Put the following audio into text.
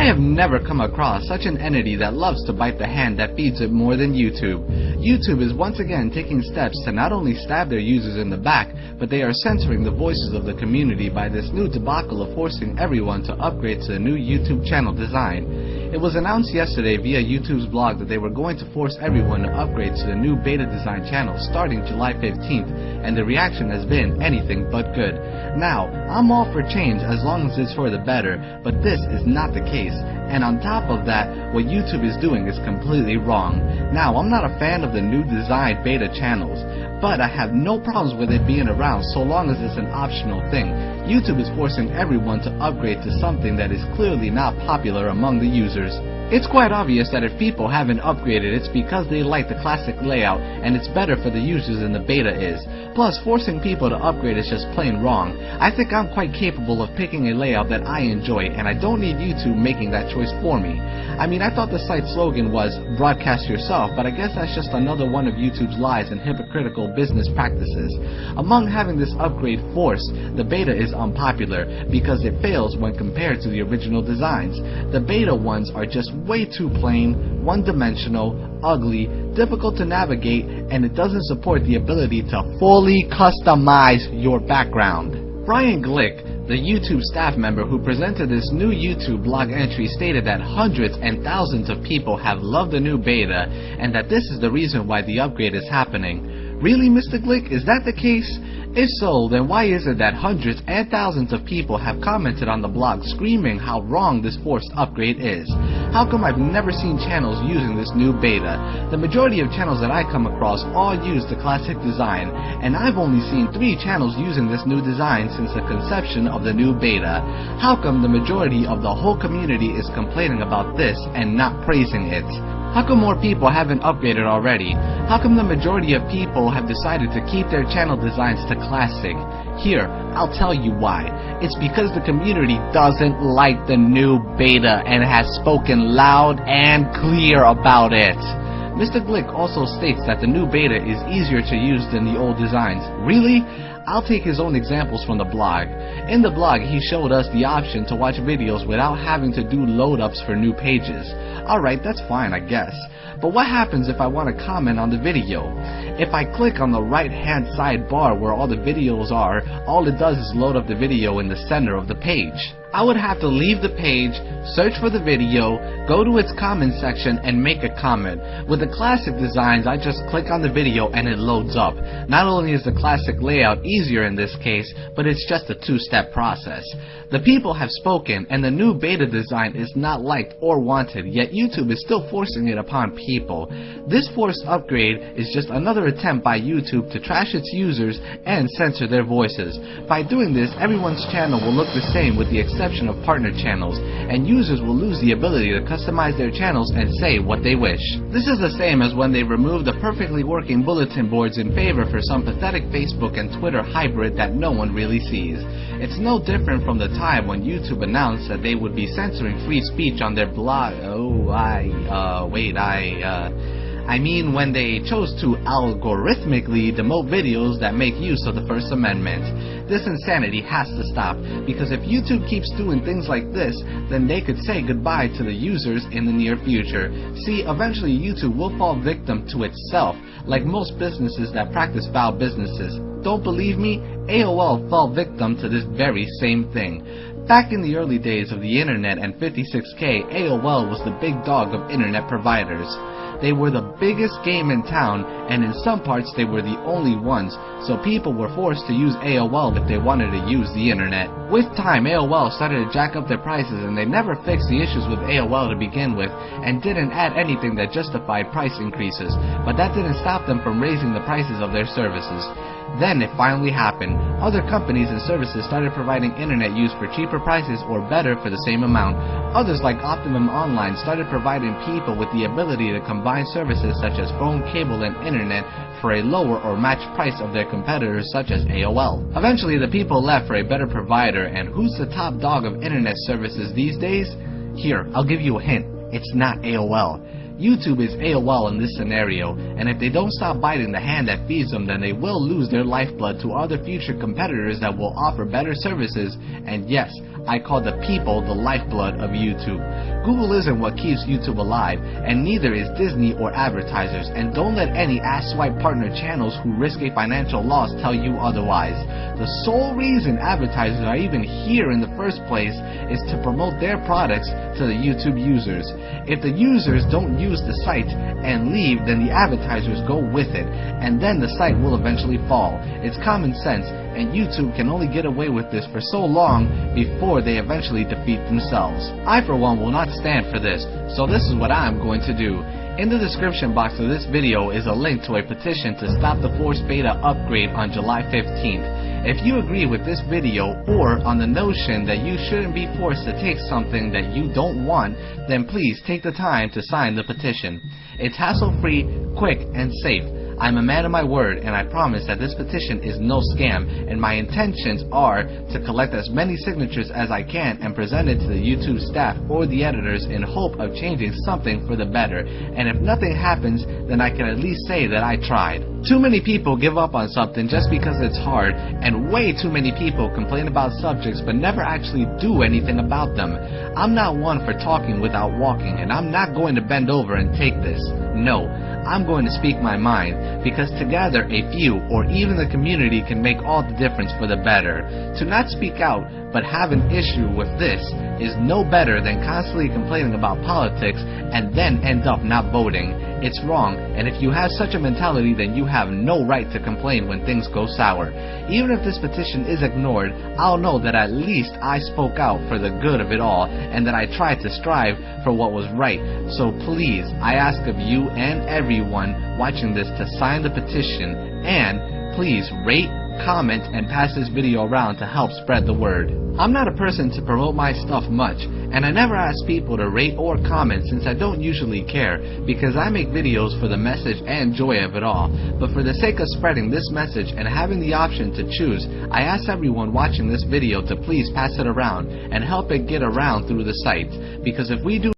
I have never come across such an entity that loves to bite the hand that feeds it more than YouTube. YouTube is once again taking steps to not only stab their users in the back, but they are censoring the voices of the community by this new debacle of forcing everyone to upgrade to the new YouTube channel design. It was announced yesterday via YouTube's blog that they were going to force everyone to upgrade to the new beta design channel starting July 15th, and the reaction has been anything but good. Now, I'm all for change as long as it's for the better, but this is not the case. And on top of that, what YouTube is doing is completely wrong. Now, I'm not a fan of the new design beta channels, but I have no problems with it being around so long as it's an optional thing. YouTube is forcing everyone to upgrade to something that is clearly not popular among the users. It's quite obvious that if people haven't upgraded, it's because they like the classic layout and it's better for the users than the beta is. Plus, forcing people to upgrade is just plain wrong. I think I'm quite capable of picking a layout that I enjoy, and I don't need YouTube making that choice for me. I mean, I thought the site's slogan was broadcast yourself, but I guess that's just another one of YouTube's lies and hypocritical business practices. Among having this upgrade forced, the beta is unpopular because it fails when compared to the original designs. The beta ones are just way too plain, one-dimensional, ugly, difficult to navigate, and it doesn't support the ability to fully customize your background. Brian Glick, the YouTube staff member who presented this new YouTube blog entry, stated that hundreds and thousands of people have loved the new beta and that this is the reason why the upgrade is happening. Really, Mr. Glick, is that the case? If so, then why is it that hundreds and thousands of people have commented on the blog screaming how wrong this forced upgrade is? How come I've never seen channels using this new beta? The majority of channels that I come across all use the classic design, and I've only seen 3 channels using this new design since the conception of the new beta. How come the majority of the whole community is complaining about this and not praising it? How come more people haven't upgraded already? How come the majority of people have decided to keep their channel designs to classic? Here, I'll tell you why. It's because the community doesn't like the new beta and has spoken loud and clear about it. Mr. Glick also states that the new beta is easier to use than the old designs. Really? I'll take his own examples from the blog. In the blog, he showed us the option to watch videos without having to do load-ups for new pages. Alright, that's fine, I guess. But what happens if I want to comment on the video? If I click on the right-hand side bar where all the videos are, all it does is load up the video in the center of the page. I would have to leave the page, search for the video, go to its comment section, and make a comment. With the classic designs, I just click on the video and it loads up. Not only is the classic layout easier in this case, but it's just a 2-step process. The people have spoken, and the new beta design is not liked or wanted, yet YouTube is still forcing it upon people. This forced upgrade is just another attempt by YouTube to trash its users and censor their voices. By doing this, everyone's channel will look the same with the exception of partner channels, and users will lose the ability to customize their channels and say what they wish. This is the same as when they removed the perfectly working bulletin boards in favor for some pathetic Facebook and Twitter hybrid that no one really sees. It's no different from the time when YouTube announced that they would be censoring free speech on their blog. I mean when they chose to algorithmically demote videos that make use of the First Amendment. This insanity has to stop, because if YouTube keeps doing things like this, then they could say goodbye to the users in the near future. See, eventually YouTube will fall victim to itself, like most businesses that practice foul businesses. Don't believe me? AOL fell victim to this very same thing. Back in the early days of the internet and 56K, AOL was the big dog of internet providers. They were the biggest game in town, and in some parts they were the only ones, so people were forced to use AOL if they wanted to use the internet. With time, AOL started to jack up their prices, and they never fixed the issues with AOL to begin with, and didn't add anything that justified price increases, but that didn't stop them from raising the prices of their services. Then it finally happened. Other companies and services started providing internet use for cheaper prices or better for the same amount. Others like Optimum Online started providing people with the ability to combine services such as phone, cable, and internet for a lower or matched price of their competitors such as AOL. Eventually the people left for a better provider, and who's the top dog of internet services these days? Here, I'll give you a hint. It's not AOL. YouTube is AOL in this scenario, and if they don't stop biting the hand that feeds them, then they will lose their lifeblood to other future competitors that will offer better services. And yes, I call the people the lifeblood of YouTube. Google isn't what keeps YouTube alive, and neither is Disney or advertisers, and don't let any ass-swipe partner channels who risk a financial loss tell you otherwise. The sole reason advertisers are even here in the first place is to promote their products to the YouTube users. If the users don't use the site and leave, then the advertisers go with it, and then the site will eventually fall. It's common sense, and YouTube can only get away with this for so long before they eventually defeat themselves. I for one will not stand for this, so this is what I'm going to do. In the description box of this video is a link to a petition to stop the forced beta upgrade on July 15th. If you agree with this video or on the notion that you shouldn't be forced to take something that you don't want, then please take the time to sign the petition. It's hassle-free, quick, and safe. I'm a man of my word, and I promise that this petition is no scam, and my intentions are to collect as many signatures as I can and present it to the YouTube staff or the editors in hope of changing something for the better. And if nothing happens, then I can at least say that I tried. Too many people give up on something just because it's hard, and way too many people complain about subjects but never actually do anything about them. I'm not one for talking without walking, and I'm not going to bend over and take this. No, I'm going to speak my mind, because together a few or even the community can make all the difference for the better. To not speak out but have an issue with this is no better than constantly complaining about politics and then end up not voting. It's wrong, and if you have such a mentality, then you have no right to complain when things go sour. Even if this petition is ignored, I'll know that at least I spoke out for the good of it all, and that I tried to strive for what was right. So please, I ask of you and everyone watching this to sign the petition, and please rate, comment, and pass this video around to help spread the word. I'm not a person to promote my stuff much, and I never ask people to rate or comment since I don't usually care, because I make videos for the message and joy of it all. But for the sake of spreading this message and having the option to choose, I ask everyone watching this video to please pass it around and help it get around through the site, because if we do